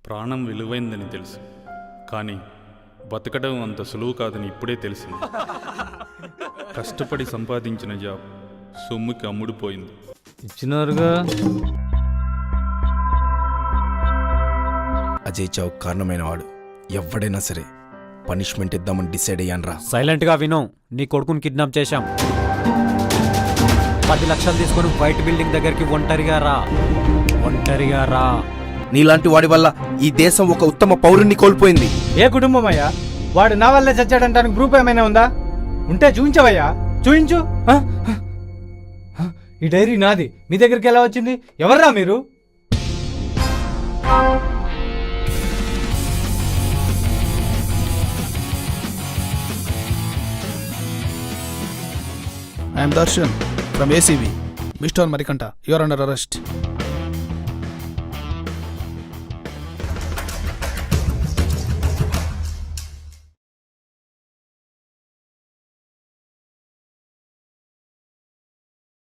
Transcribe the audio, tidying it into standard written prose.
ప్రాణం విలువైందని తెలుసు, కానీ బతకడం అంత సులువు కాదని ఇప్పుడే తెలిసింది. కష్టపడి సంపాదించిన జాబ్ సొమ్ముకి అమ్ముడుపోయింది. ఇచ్చినారుగా. అజయ్ చావు కారణమైన వాడు ఎవడైనా సరే పనిష్మెంట్ ఇద్దామని డిసైడ్ అయ్యాన్రా. సైలెంట్గా విను. నీ కొడుకుని కిడ్నాప్ చేశాం. 10 లక్షలు తీసుకొని వైట్ బిల్డింగ్ దగ్గరికి ఒంటరిగా రా. నీలాంటి వాడి వల్ల ఈ దేశం ఒక ఉత్తమ పౌరుణ్ణి కోల్పోయింది. ఏ కుటుంబం అయ్యా? వాడు నా వల్లే చచ్చాడంటానికి ప్రూఫ్ ఏమైనా ఉందా? ఉంటే చూయించవయ్యా, చూయించు. ఈ డైరీ నాది, మీ దగ్గరికి ఎలా వచ్చింది? ఎవర్రా మీరు? I am Darshan from ACB. Mr. Marikanta, you are under arrest.